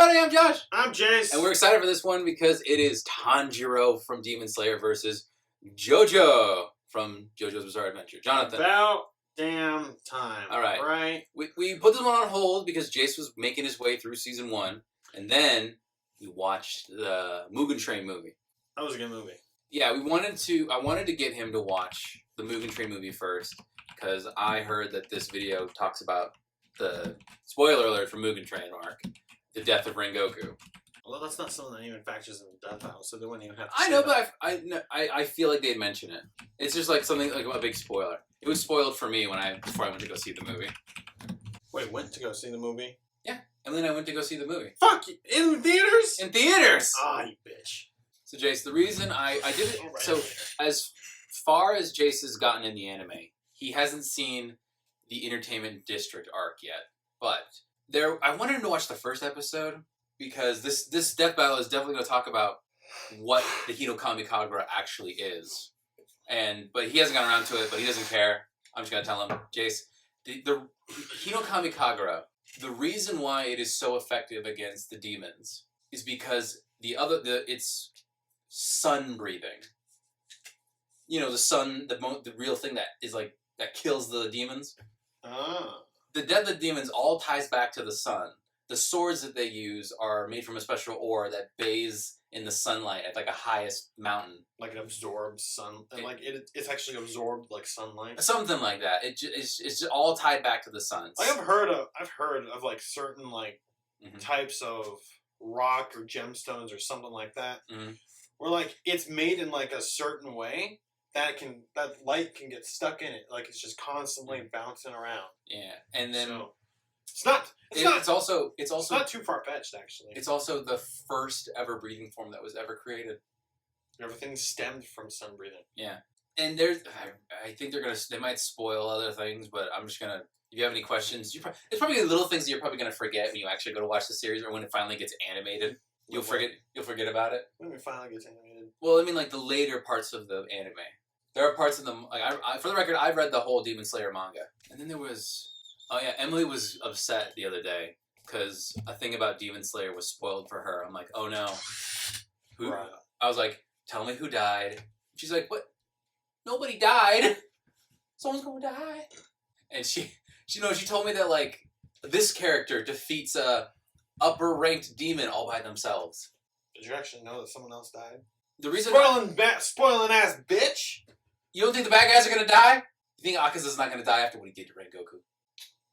everybody, I'm Josh. I'm Jace. And we're excited for this one because it is Tanjiro from Demon Slayer versus JoJo from JoJo's Bizarre Adventure. Jonathan. About damn time. All right. Right? We put this one on hold because Jace was making his way through season 1, and then we watched the Mugen Train movie. That was a good movie. Yeah, I wanted to get him to watch the Mugen Train movie first because I heard that this video talks about the spoiler alert for Mugen Train arc. The death of Rengoku. Although that's not something that even factors in the death house, so they wouldn't even have to I say know, that. but I feel like they'd mention it. It's just like something like a big spoiler. It was spoiled for me before I went to go see the movie. Wait, went to go see the movie? Yeah, and then I went to go see the movie. Fuck you! In theaters? In theaters! Ah, you bitch. So Jace, the reason I did it, so as far as Jace has gotten in the anime, he hasn't seen the Entertainment District arc yet, but I wanted him to watch the first episode because this death battle is definitely going to talk about what the Hinokami Kagura actually is. But he hasn't gotten around to it, but he doesn't care. I'm just going to tell him, Jace, the Hinokami Kagura, the reason why it is so effective against the demons is because it's sun breathing. You know, the sun, the real thing that kills the demons. Ah. The death of the demons all ties back to the sun. The swords that they use are made from a special ore that bathes in the sunlight at like a highest mountain. Like it absorbs sun, and it's actually absorbed like sunlight. Something like that. It's just all tied back to the sun. Like I've heard of like certain like types of rock or gemstones or something like that, where like it's made in like a certain way that light can get stuck in it, like it's just constantly bouncing around. Yeah, and then so, it's also not too far fetched actually. It's also the first ever breathing form that was ever created. Everything stemmed from sun breathing. Yeah, and I think they might spoil other things, but I'm just gonna. If you have any questions, there's probably little things that you're probably gonna forget when you actually go to watch the series or when it finally gets animated. You'll forget about it. When it finally gets animated. Well, I mean, like the later parts of the anime. There are parts of them. Like for the record, I've read the whole Demon Slayer manga, and then there was. Oh yeah, Emily was upset the other day because a thing about Demon Slayer was spoiled for her. I'm like, oh no, who? Right. I was like, tell me who died. She's like, what? Nobody died. Someone's gonna die. And she told me that like this character defeats a upper ranked demon all by themselves. Did you actually know that someone else died? The reason spoiling ass bitch. You don't think the bad guys are gonna die? You think Akaza's not gonna die after what he did to Rengoku?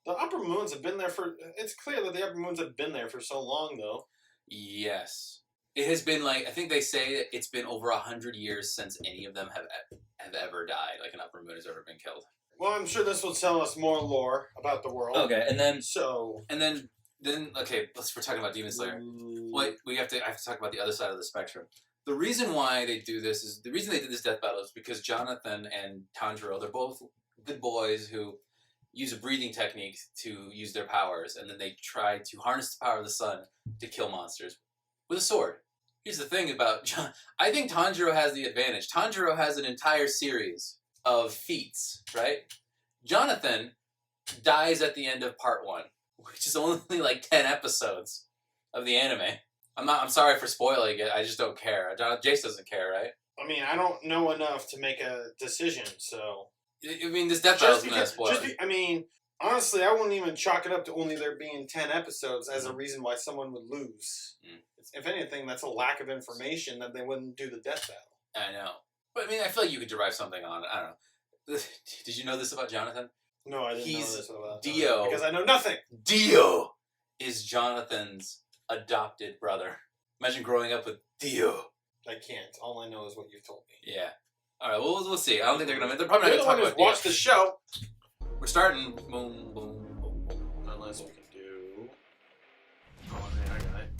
The upper moons have been there it's clear that the upper moons have been there for so long, though. Yes. It has been I think they say that it's been over 100 years since any of them have ever died, like an upper moon has ever been killed. Well, I'm sure this will tell us more lore about the world. Okay, and then... okay, we're talking about Demon Slayer. Well, I have to talk about the other side of the spectrum. The reason why they do this is, the reason they did this death battle is because Jonathan and Tanjiro, they're both good boys who use a breathing technique to use their powers, and then they try to harness the power of the sun to kill monsters with a sword. Here's the thing about I think Tanjiro has the advantage. Tanjiro has an entire series of feats, right? Jonathan dies at the end of part 1, which is only like 10 episodes of the anime. I'm sorry for spoiling it. I just don't care. Jace doesn't care, right? I mean, I don't know enough to make a decision, so... I mean, this death battle is going to spoil it. I mean, honestly, I wouldn't even chalk it up to only there being 10 episodes as a reason why someone would lose. If anything, that's a lack of information that they wouldn't do the death battle. I know. But, I mean, I feel like you could derive something on it. I don't know. Did you know this about Jonathan? No, I didn't know this about Dio. Because I know nothing. Dio is Jonathan's adopted brother. Imagine growing up with Dio. I can't. All I know is what you've told me. Yeah. All right. Well, we'll see. I don't think they're gonna. They're probably not gonna talk about Dio. Watch the show. We're starting. Boom, boom, boom, boom. Unless we can do. Oh, man, I got it.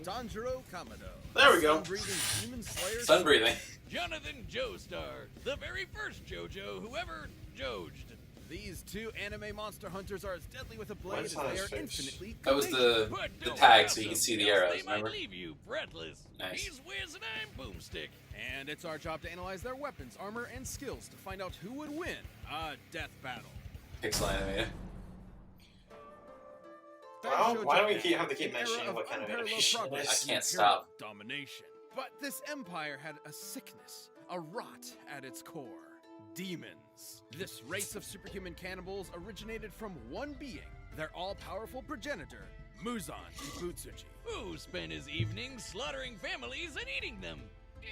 Tanjiro Kamado. There we go. Sun-breathing demon slayer. Sun breathing. Jonathan Joestar, the very first JoJo who ever Jojed. These two anime monster hunters are as deadly with a blade as they are infinitely. That was the tag, so you can see the arrows. They remember? Might leave you breathless. Nice. He's Wiz and I'm Boomstick. And it's our job to analyze their weapons, armor, and skills to find out who would win a death battle. Pixel animated. Why do we have to keep an era mentioning of what kind of unparalleled animation it progress is? I can't and imperial stop. Domination. But this empire had a sickness, a rot at its core. Demons. This race of superhuman cannibals originated from one being, their all-powerful progenitor, Muzan Kibutsuji. Who spent his evenings slaughtering families and eating them,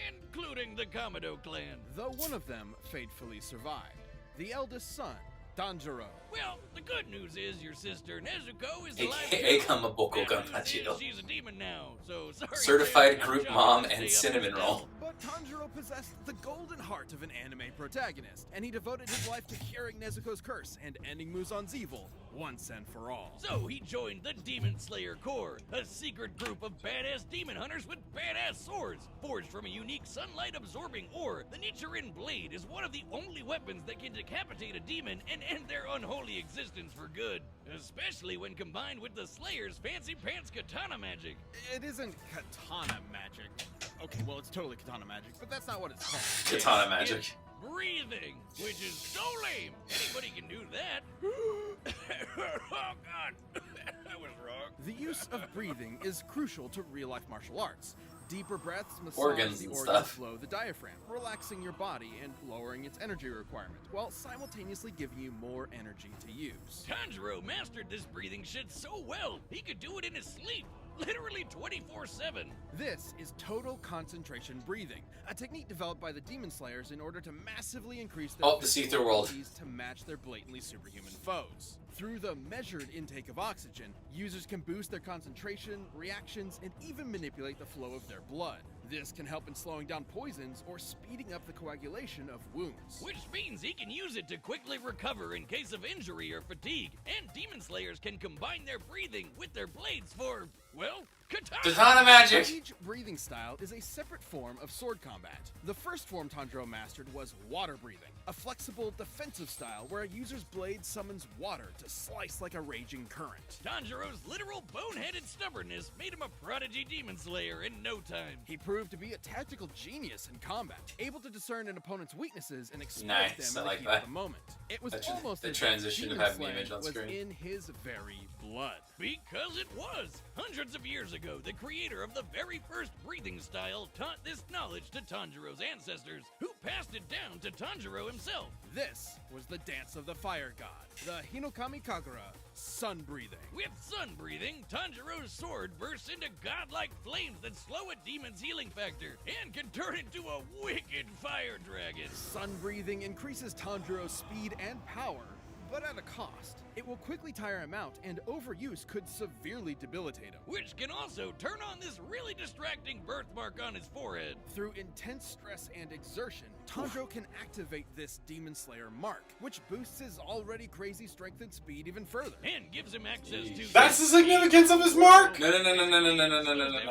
including the Kamado clan. Though one of them fatefully survived, the eldest son, Tanjiro. Well, the good news is your sister Nezuko is alive. AKA too. Kamaboko Bad news Gunpachiro. is she's a demon now, so sorry. Certified Sam, group I'm mom shocked to and stay up cinnamon till roll. But Tanjiro possessed the golden heart of an anime protagonist, and he devoted his life to curing Nezuko's curse and ending Muzan's evil once and for all. So he joined the Demon Slayer Corps, a secret group of badass demon hunters with badass swords. Forged from a unique sunlight-absorbing ore, the Nichiren blade is one of the only weapons that can decapitate a demon and end their unholy existence for good. Especially when combined with the Slayer's fancy pants katana magic. It isn't katana magic. Okay, well, it's totally katana magic, but that's not what it's called. Katana magic. It's breathing, which is so lame. Anybody can do that. Oh god, I was wrong. The use of breathing is crucial to real-life martial arts. Deeper breaths massage Organs the and organ stuff. flow, the diaphragm, relaxing your body and lowering its energy requirement, while simultaneously giving you more energy to use. Tanjiro mastered this breathing shit so well, he could do it in his sleep. Literally 24/7. This is total concentration breathing, a technique developed by the Demon Slayers in order to massively increase their Oh, the physical see-through world. abilities to match their blatantly superhuman foes. Through the measured intake of oxygen, users can boost their concentration, reactions, and even manipulate the flow of their blood. This can help in slowing down poisons or speeding up the coagulation of wounds. Which means he can use it to quickly recover in case of injury or fatigue. And Demon Slayers can combine their breathing with their blades for, well, katana. Katana magic! Each breathing style is a separate form of sword combat. The first form Tanjiro mastered was water breathing, a flexible defensive style where a user's blade summons water to slice like a raging current. Tanjiro's literal boneheaded stubbornness made him a prodigy Demon Slayer in no time. He proved to be a tactical genius in combat, able to discern an opponent's weaknesses and exploit Nice, them I in like the heat that. of the moment. It was The almost as if transition of demon having the slaying image on was screen. in his very blood. Because it was! Hundreds of years ago, the creator of the very first breathing style taught this knowledge to Tanjiro's ancestors, who passed it down to Tanjiro himself. This was the dance of the fire god, the Hinokami Kagura, sun breathing. With sun breathing, Tanjiro's sword bursts into godlike flames that slow a demon's healing factor and can turn into a wicked fire dragon. Sun breathing increases Tanjiro's speed and power, but at a cost. It will quickly tire him out, and overuse could severely debilitate him. Which can also turn on this really distracting birthmark on his forehead. Through intense stress and exertion, Tanjiro can activate this Demon Slayer mark, which boosts his already crazy strength and speed even further. And gives him access to... That's the significance of his mark! No.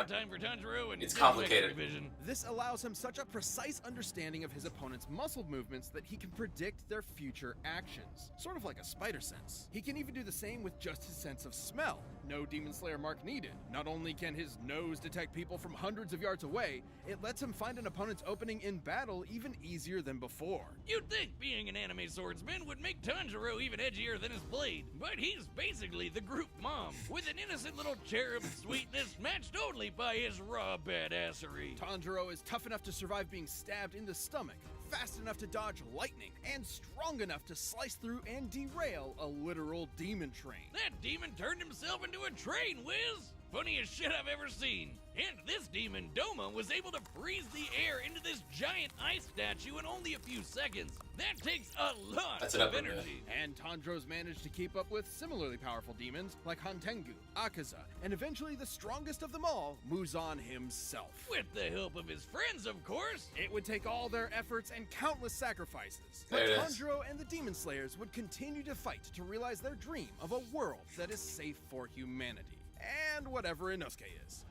Time for Tanjiro and It's his complicated. vision. This allows him such a precise understanding of his opponent's muscle movements that he can predict their future actions, sort of like a spider sense. He can even do the same with just his sense of smell. No Demon Slayer mark needed. Not only can his nose detect people from hundreds of yards away, it lets him find an opponent's opening in battle even easier than before. You'd think being an anime swordsman would make Tanjiro even edgier than his blade, but he's basically the group mom, with an innocent little cherub sweetness matched only by his raw badassery. Tanjiro is tough enough to survive being stabbed in the stomach, fast enough to dodge lightning, and strong enough to slice through and derail a literal demon train. That demon turned himself into a train whiz! Funniest shit I've ever seen. And this demon, Doma, was able to freeze the air into this giant ice statue in only a few seconds. That takes a lot That's an of upper energy. And Tanjiro's managed to keep up with similarly powerful demons like Hantengu, Akaza, and eventually the strongest of them all, Muzan himself. With the help of his friends, of course. It would take all their efforts and countless sacrifices, but There it is. Tanjiro and the Demon Slayers would continue to fight to realize their dream of a world that is safe for humanity. And whatever Inosuke is.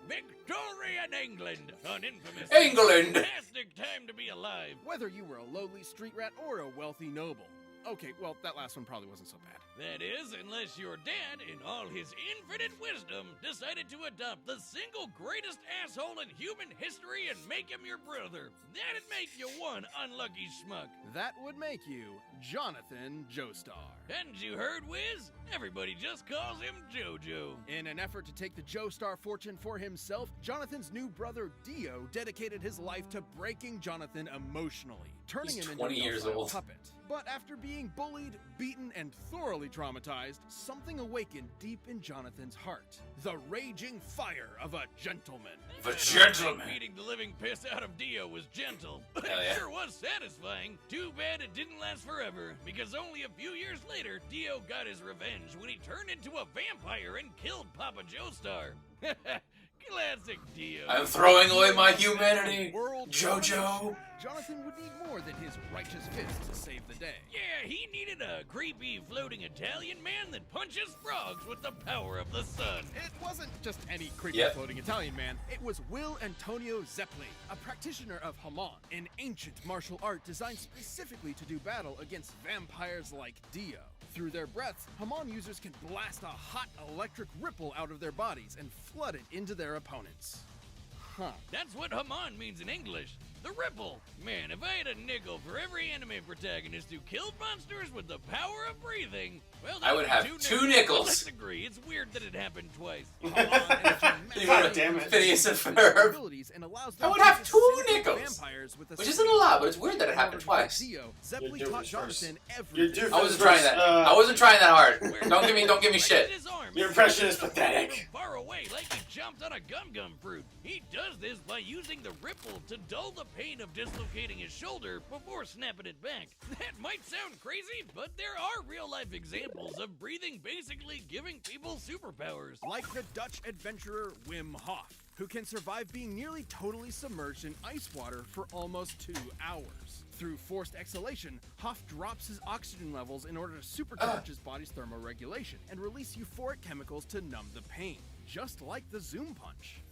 Victorian England, an infamous England! fantastic time to be alive. Whether you were a lowly street rat or a wealthy noble. Okay, well, that last one probably wasn't so bad. That is, unless your dad, in all his infinite wisdom, decided to adopt the single greatest asshole in human history and make him your brother. That'd make you one unlucky schmuck. That would make you Jonathan Joestar. Hadn't you heard, Wiz? Everybody just calls him JoJo. In an effort to take the Joestar fortune for himself, Jonathan's new brother Dio dedicated his life to breaking Jonathan emotionally, turning He's him 20 into a years docile old. puppet. But after being bullied, beaten, and thoroughly traumatized, something awakened deep in Jonathan's heart. The raging fire of a gentleman. The gentleman. Beating the living piss out of Dio was gentle, but Hell it yeah. sure was satisfying. Too bad it didn't last forever, because only a few years later, Dio got his revenge when he turned into a vampire and killed Papa Joestar. Classic Dio. I'm throwing away my humanity, World JoJo. Jonathan would need more than his righteous fist to save the day. Yeah, he needed a creepy floating Italian man that punches frogs with the power of the sun. It wasn't just any creepy Yep. floating Italian man. It was Will Antonio Zeppeli, a practitioner of Haman, an ancient martial art designed specifically to do battle against vampires like Dio. Through their breaths, Haman users can blast a hot electric ripple out of their bodies and flood it into their opponents. Huh. That's what Haman means in English. The ripple. Man, if I had a nickel for every anime protagonist who killed monsters with the power of breathing, well, that I would have two nickels. Let's agree. It's weird that it happened twice. God damn it. Phineas and Ferb. I would have two nickels. Which isn't a lot, but it's weird that it happened twice. Zeppeli Your taught doofus Jonathan Your everything. doofus I wasn't trying that. I wasn't trying that hard. Don't give me shit. Your impression is pathetic. Far away, like he jumped on a gum fruit. He does this by using the ripple to dull the pain of dislocating his shoulder before snapping it back. That might sound crazy, but there are real-life examples of breathing basically giving people superpowers. Like the Dutch adventurer Wim Hof, who can survive being nearly totally submerged in ice water for almost 2 hours. Through forced exhalation, Hof drops his oxygen levels in order to supercharge his body's thermoregulation and release euphoric chemicals to numb the pain, just like the Zoom Punch.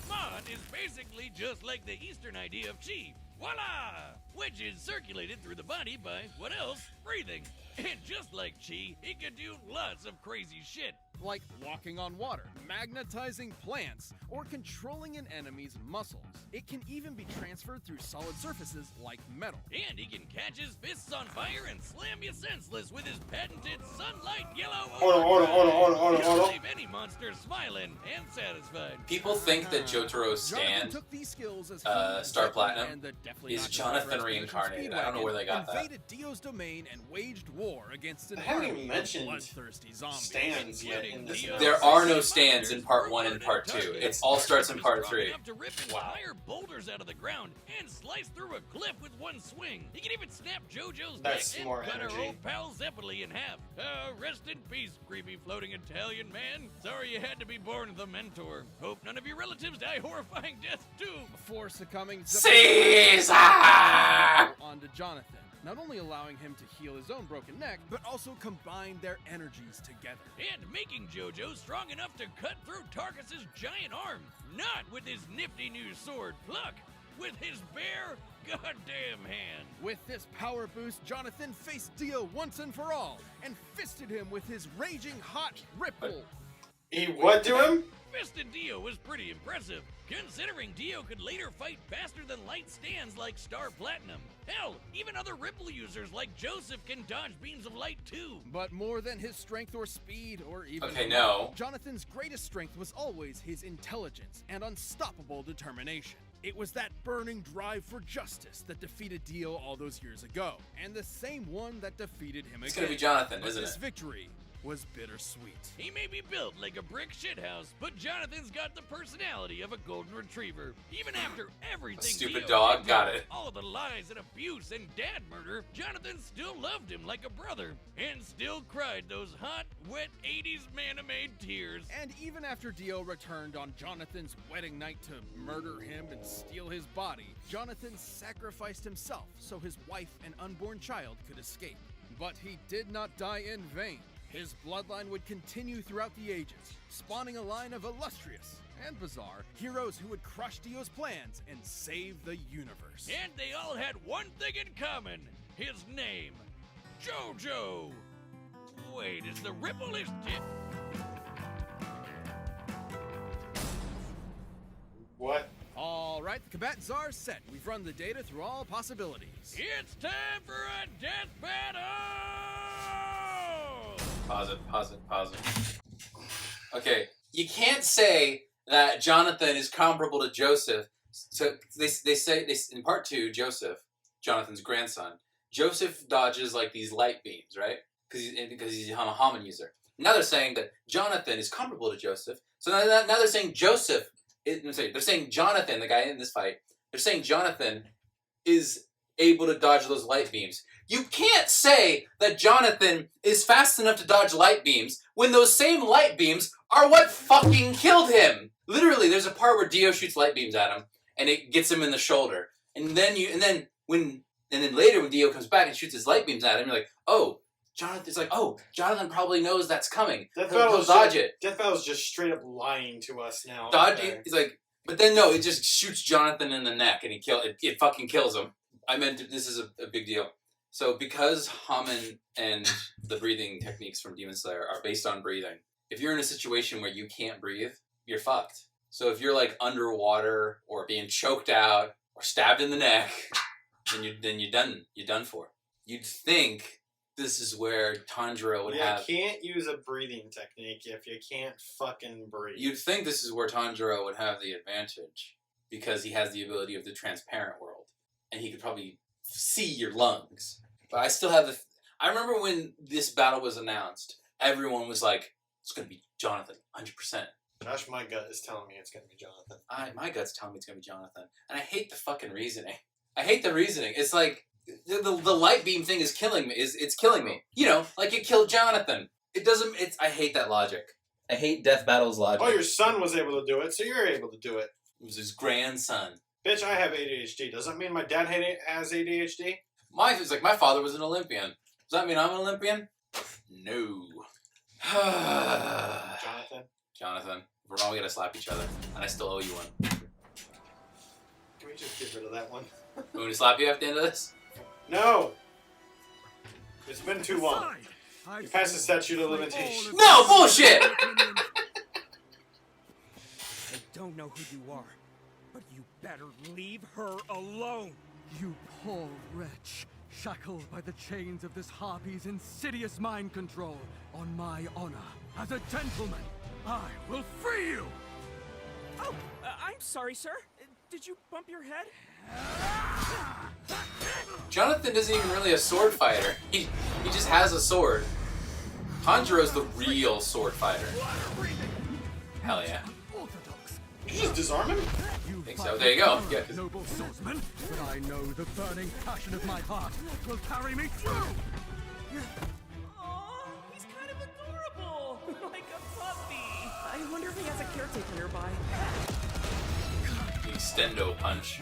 Mod is basically just like the Eastern idea of chi. Voila! Which is circulated through the body by, what else? Breathing. And just like chi, it can do lots of crazy shit. Like walking on water, magnetizing plants, or controlling an enemy's muscles. It can even be transferred through solid surfaces like metal. And he can catch his fists on fire and slam you senseless with his patented sunlight yellow Hold on. He'll leave any monster smiling and satisfied. People think that Jotaro's Jonathan stand took these skills as Star Platinum and the definitely is not Jonathan Joestar reincarnated. I don't know where they got that. invaded Dio's domain and waged war against an I haven't army even of mentioned bloodthirsty zombies. stands yet in this. There are no stands in part 1 and part 2. It all starts in part 3. Enough to rip entire boulders out of the ground and slice through a cliff with one swing. He can even snap JoJo's That's neck more and cut energy. our old pal Zeppeli in half. Rest in peace, creepy floating Italian man. Sorry you had to be born the mentor. Hope none of your relatives die horrifying deaths too. Before succumbing, Caesar! onto Jonathan, not only allowing him to heal his own broken neck, but also combine their energies together. And making JoJo strong enough to cut through Tarkus's giant arm. Not with his nifty new sword, Pluck. With his bare goddamn hand. With this power boost, Jonathan faced Dio once and for all, and fisted him with his raging hot ripple. He what to him? Fisted Dio was pretty impressive, considering Dio could later fight faster than light stands like Star Platinum. Hell, even other Ripple users like Joseph can dodge beams of light too. But more than his strength or speed, or even Okay, no. Jonathan's greatest strength was always his intelligence and unstoppable determination. It was that burning drive for justice that defeated Dio all those years ago, and the same one that defeated him It's again. gonna be Jonathan, But isn't this it? victory was bittersweet. He may be built like a brick shithouse, but Jonathan's got the personality of a golden retriever. Even after everything A stupid Dio dog, did, got it. all the lies and abuse and dad murder, Jonathan still loved him like a brother, and still cried those hot, wet 80s man-made tears. And even after Dio returned on Jonathan's wedding night to murder him and steal his body, Jonathan sacrificed himself so his wife and unborn child could escape. But he did not die in vain. His bloodline would continue throughout the ages, spawning a line of illustrious and bizarre heroes who would crush Dio's plans and save the universe. And they all had one thing in common. His name, JoJo. Wait, is the ripple his tip? What? All right. Alright, the combatants are set. We've run the data through all possibilities. It's time for a death battle! Pause it. Okay, you can't say that Jonathan is comparable to Joseph. So they say in part 2, Joseph, Jonathan's grandson, Joseph dodges like these light beams, right? Because he's a Haman user. Now they're saying that Jonathan is comparable to Joseph. So now they're saying they're saying Jonathan, the guy in this fight, they're saying Jonathan is able to dodge those light beams. You can't say that Jonathan is fast enough to dodge light beams when those same light beams are what fucking killed him. Literally, there's a part where Dio shoots light beams at him, and it gets him in the shoulder. And then later when Dio comes back and shoots his light beams at him, you're like, oh, Jonathan probably knows that's coming. He'll dodge it. Death Battle's just straight up lying to us now. Dodge it. He's like, but then no, it just shoots Jonathan in the neck, and it fucking kills him. I meant this is a big deal. So because Haman and the breathing techniques from Demon Slayer are based on breathing, if you're in a situation where you can't breathe, you're fucked. So if you're like underwater or being choked out or stabbed in the neck, then you're done. You're done for. You'd think this is where Tanjiro would have... You can't use a breathing technique if you can't fucking breathe. You'd think this is where Tanjiro would have the advantage because he has the ability of the transparent world. And he could probably see your lungs. But I still have I remember when this battle was announced, everyone was like, it's going to be Jonathan, 100%. Gosh, my gut is telling me it's going to be Jonathan. My gut's telling me it's going to be Jonathan. And I hate the fucking reasoning. I hate the reasoning. It's like... The light beam thing is killing me. It's killing me. You know, like it killed Jonathan. It doesn't. I hate that logic. I hate Death Battle's logic. Oh, your son was able to do it, so you're able to do it. It was his grandson. Bitch, I have ADHD. Does that mean my dad has ADHD? It's like my father was an Olympian. Does that mean I'm an Olympian? No. Jonathan. We're all gonna slap each other, and I still owe you one. Can we just get rid of that one? You want me to slap you at the end of this? No! It's been too long. You passed the statute of limitations. No, bullshit! I don't know who you are, but you better leave her alone. You poor wretch, shackled by the chains of this harpy's insidious mind control. On my honor, as a gentleman, I will free you! Oh, I'm sorry, sir. Did you bump your head? Jonathan isn't even really a sword fighter. He just has a sword. Tanjiro's the real sword fighter. Hell yeah. Did you just disarm him? I think so. There you go. Yeah. Noble swordsman, but I know the burning passion of my heart will carry me through. Oh, he's kind of adorable, like a puppy. I wonder if he has a caretaker nearby. The extendo punch.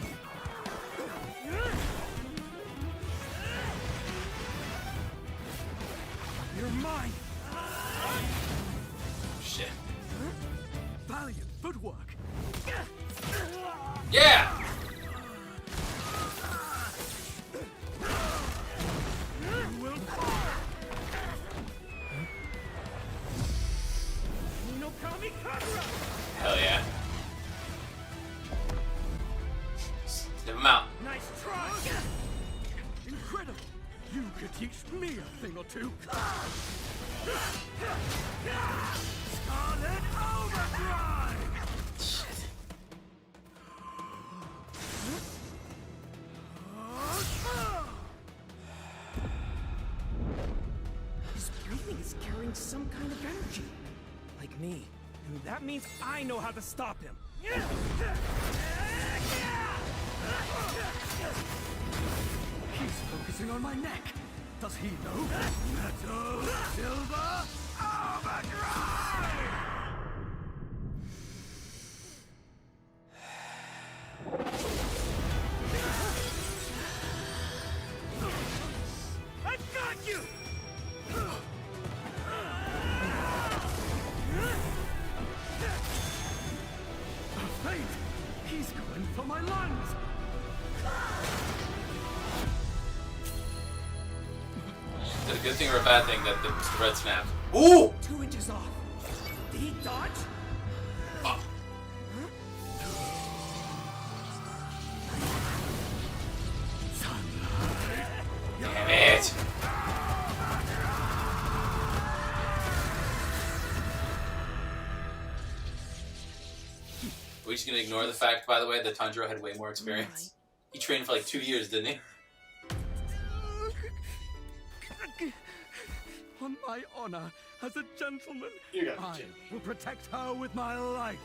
You're mine. Shit. Valiant footwork. Yeah! You will fall. No kamikaze! Hell yeah. Step him out. Nice try! Incredible. You could teach me a thing or two. Scarlet Overdrive! Shit. His breathing is carrying some kind of energy. Like me. And that means I know how to stop him. He's focusing on my neck. Does he know? Metal Silver Overdrive! I got you! Fate! He's going for my lungs! Is it a good thing or a bad thing that the red snapped? Ooh! 2 inches off. Did he dodge? We're just gonna ignore the fact, by the way, that Tanjiro had way more experience. He trained for like 2 years, didn't he? On my honor as a gentleman, You got I it, Jim. will protect her with my life.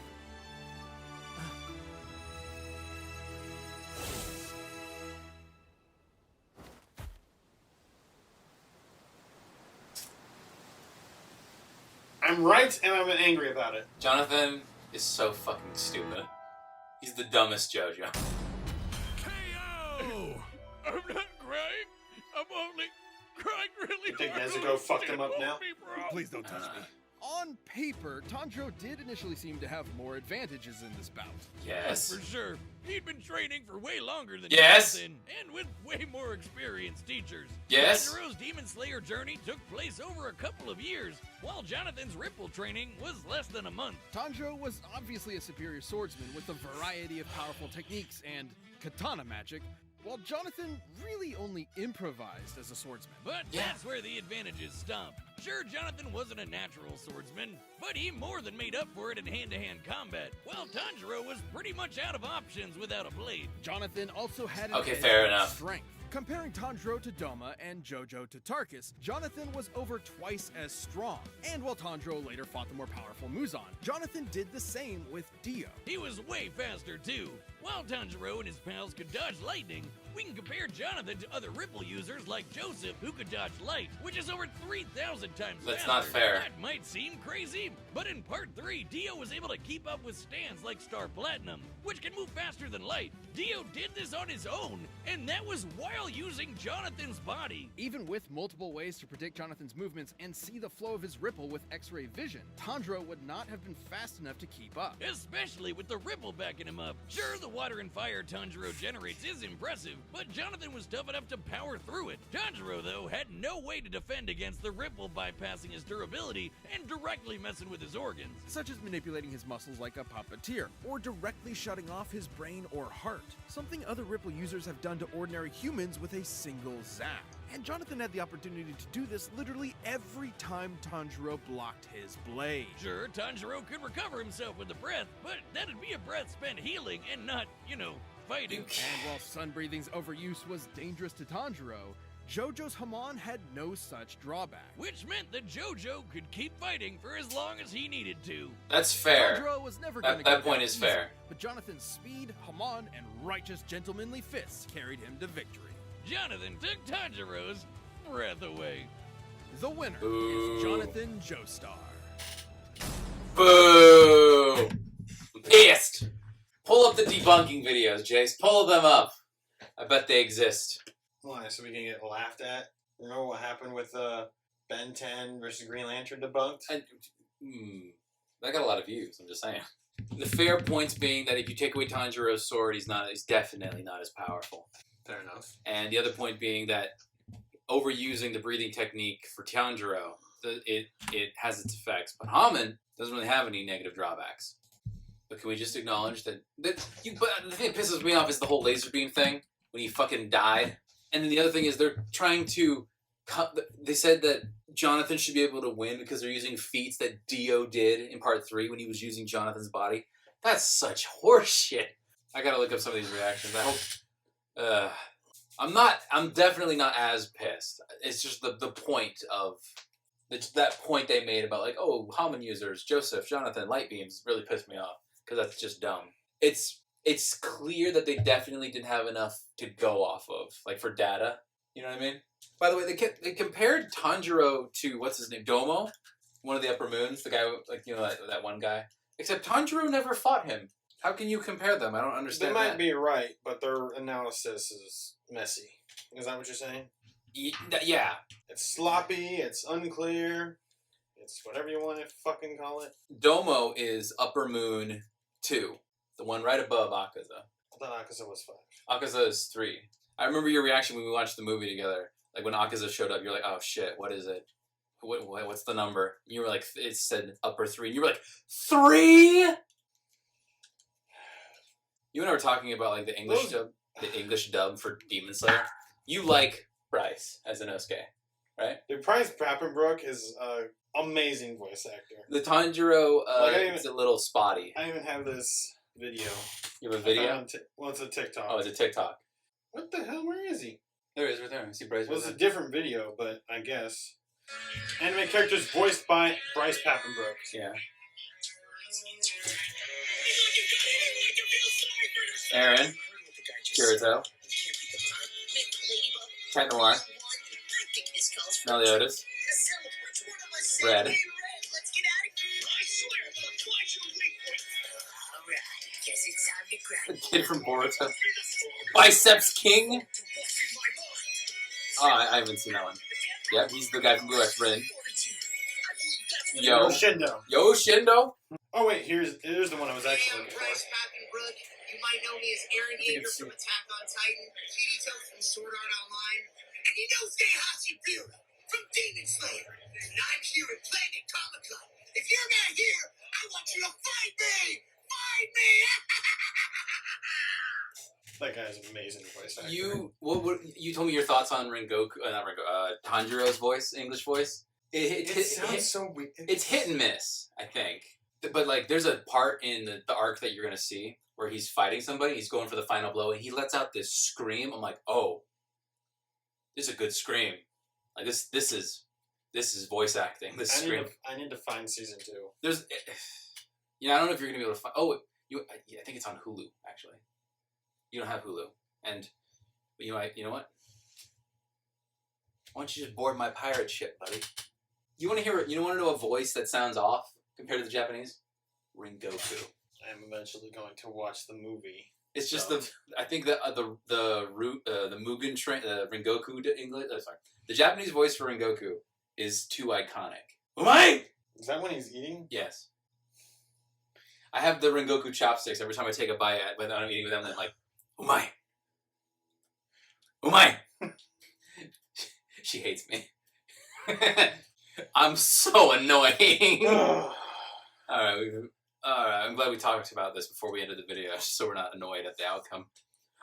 I'm right, and I'm angry about it. Jonathan is so fucking stupid. He's the dumbest JoJo. KO! I'm not crying. I'm only crying really You think hard. Nezuko fucked him up now? Please don't touch me. On paper, Tanjiro did initially seem to have more advantages in this bout. Yes. For sure. He'd been training for way longer than Yes. Jonathan, and with way more experienced teachers. Yes. Tanjiro's Demon Slayer journey took place over a couple of years, while Jonathan's Ripple training was less than a month. Tanjiro was obviously a superior swordsman with a variety of powerful techniques and katana magic, while Jonathan really only improvised as a swordsman. But Yeah. that's where the advantages stop. Sure, Jonathan wasn't a natural swordsman, but he more than made up for it in hand-to-hand combat, while Tanjiro was pretty much out of options without a blade. Jonathan also had an Okay, edge fair in enough. strength. Comparing Tanjiro to Doma and Jojo to Tarkus, Jonathan was over twice as strong. And while Tanjiro later fought the more powerful Muzan, Jonathan did the same with Dio. He was way faster, too. While Tanjiro and his pals could dodge lightning, we can compare Jonathan to other Ripple users like Joseph, who could dodge light, which is over 3,000 times That's faster. not fair. That might seem crazy, but in Part 3, Dio was able to keep up with stands like Star Platinum, which can move faster than light. Dio did this on his own, and that was while using Jonathan's body. Even with multiple ways to predict Jonathan's movements and see the flow of his Ripple with X-ray vision, Tanjiro would not have been fast enough to keep up. Especially with the Ripple backing him up. Sure, the water and fire Tanjiro generates is impressive, but Jonathan was tough enough to power through it. Tanjiro, though, had no way to defend against the Ripple bypassing his durability and directly messing with his organs. Such as manipulating his muscles like a puppeteer, or directly shutting off his brain or heart, something other Ripple users have done to ordinary humans with a single zap. And Jonathan had the opportunity to do this literally every time Tanjiro blocked his blade. Sure, Tanjiro could recover himself with the breath, but that'd be a breath spent healing and not, fighting. And while sun breathing's overuse was dangerous to Tanjiro, Jojo's Hamon had no such drawback. Which meant that Jojo could keep fighting for as long as he needed to. That's fair. Tanjiro was never That- gonna that go point down is easy, fair. But Jonathan's speed, Hamon, and righteous gentlemanly fists carried him to victory. Jonathan took Tanjiro's breath away. The winner Boo. is Jonathan Joestar. Boo! I'm pissed. Pull up the debunking videos, Jace. Pull them up. I bet they exist. Why? So we can get laughed at? Remember what happened with Ben 10 versus Green Lantern debunked? That got a lot of views. I'm just saying. The fair points being that if you take away Tanjiro's sword, he's definitely not as powerful. Fair enough. And the other point being that overusing the breathing technique for Tanjiro, it has its effects. But Haman doesn't really have any negative drawbacks. But can we just acknowledge that but the thing that pisses me off is the whole laser beam thing when he fucking died. And then the other thing is they're trying to they said that Jonathan should be able to win because they're using feats that Dio did in Part 3 when he was using Jonathan's body. That's such horseshit. I gotta look up some of these reactions. I hope I'm definitely not as pissed. It's just the point of that point they made about like, oh, Haman users, Joseph, Jonathan, light beams really pissed me off because that's just dumb. It's clear that they definitely didn't have enough to go off of, like for data. You know what I mean? By the way, they compared Tanjiro to what's his name, Domo, one of the Upper Moons, the guy like that one guy. Except Tanjiro never fought him. How can you compare them? I don't They understand. might be right, but their analysis is messy. Is that what you're saying? Yeah. It's sloppy, it's unclear, it's whatever you want to fucking call it. Domo is Upper Moon 2, the one right above Akaza. I thought Akaza was 5. Akaza is 3. I remember your reaction when we watched the movie together. Like when Akaza showed up, you're like, "Oh shit, what is it? What's the number?" You were like, "It said Upper 3," and you were like, "3?" You and I were talking about like the English dub for Demon Slayer. You like Bryce as Inosuke, right? Dude, Bryce Papenbrook is an amazing voice actor. The Tanjiro Like, is a little spotty. I even have this video. You have a video? Well, it's a TikTok. Oh, it's a TikTok. What the hell? Where is he? There he is, right there. See Bryce. Well, it's a different video, but I guess. Anime characters voiced by Bryce Papenbrook. Yeah. Aaron. Kirito. Cat Noir. Meliodas. Red. The kid from Boruto. Biceps King. Oh, I haven't seen that one. Yep, he's the guy from Blue X Rin. Yo Shindo. Oh wait, here's the one I was actually looking for. You might know me as Aaron Yeager from Attack on Titan, Kirito from Sword Art Online, and you know Hashibura from Demon Slayer. And I'm here at Planet Comic-Con. If you're not here, I want you to fight me! Fight me! That guy's amazing voice actor. You told me your thoughts on Tanjiro's voice, English voice. It sounds so weird. It's hit and miss, I think. But like, there's a part in the arc that you're gonna see where he's fighting somebody, he's going for the final blow, and he lets out this scream. I'm like, oh, this is a good scream. Like this is voice acting. This scream. I need to find season 2. There's, I don't know if you're gonna be able to find. Oh, I think it's on Hulu actually. You don't have Hulu, and you know what? Why don't you just board my pirate ship, buddy? You want to hear? You want to know a voice that sounds off compared to the Japanese? Rengoku. I am eventually going to watch the movie. It's just I think the Mugen train, Rengoku English. Sorry, the Japanese voice for Rengoku is too iconic. Umai! Is that when he's eating? Yes. I have the Rengoku chopsticks every time I take a bite, when I'm eating with them. Then like, umai, umai. She hates me. I'm so annoying. All right. I'm glad we talked about this before we ended the video, just so we're not annoyed at the outcome.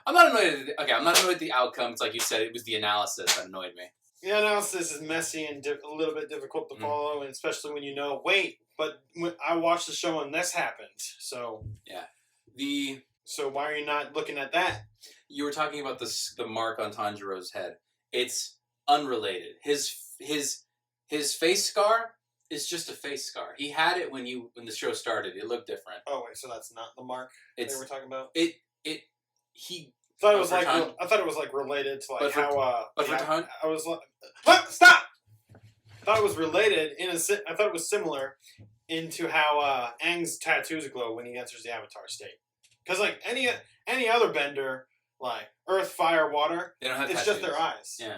I'm not annoyed at the outcome. It's like you said, it was the analysis that annoyed me. The analysis is messy and a little bit difficult to follow, and especially when you know, wait, but I watched the show and this happened, so... Yeah. So why are you not looking at that? You were talking about the mark on Tanjiro's head. It's unrelated. His face scar is just a face scar. He had it when the show started. It looked different. Oh wait, so that's not the mark they were talking about? I thought it was like related to like I was like, what? Stop! I thought it was related I thought it was similar into how Aang's tattoos glow when he enters the Avatar state. Because like any other bender, like Earth, Fire, Water, they don't have it's tattoos. just their eyes. Yeah.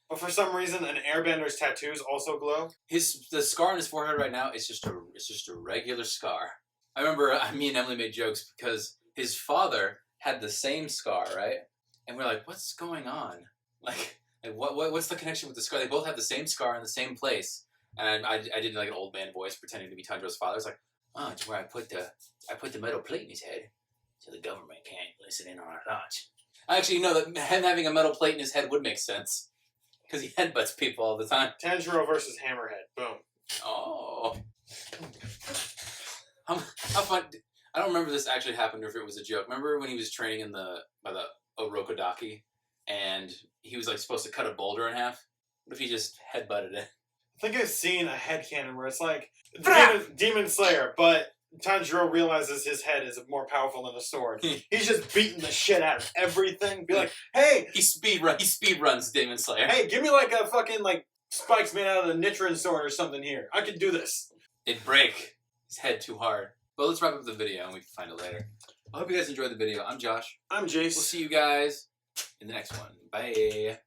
But for some reason, an airbender's tattoos also glow. The scar on his forehead right now is just a regular scar. I remember me and Emily made jokes because his father had the same scar, right? And we're like, what's going on? Like what's the connection with the scar? They both have the same scar in the same place. And I did like an old man voice pretending to be Tanjiro's father. It's like, oh, it's where I put the metal plate in his head so the government can't listen in on our thoughts. I actually know that him having a metal plate in his head would make sense. Because he headbutts people all the time. Tanjiro versus Hammerhead. Boom. Oh. How fun. I don't remember this actually happened or if it was a joke. Remember when he was training by the Orokodaki and he was like supposed to cut a boulder in half? What if he just headbutted it? I think I've seen a headcanon where it's like Demon Slayer, but Tanjiro realizes his head is more powerful than a sword. He's just beating the shit out of everything. Be like, hey! He speed runs Demon Slayer. Hey, give me like a fucking like spikes made out of the Nitrin sword or something here. I can do this. It'd break his head too hard. But let's wrap up the video and we can find it later. I hope you guys enjoyed the video. I'm Josh. I'm Jace. We'll see you guys in the next one. Bye.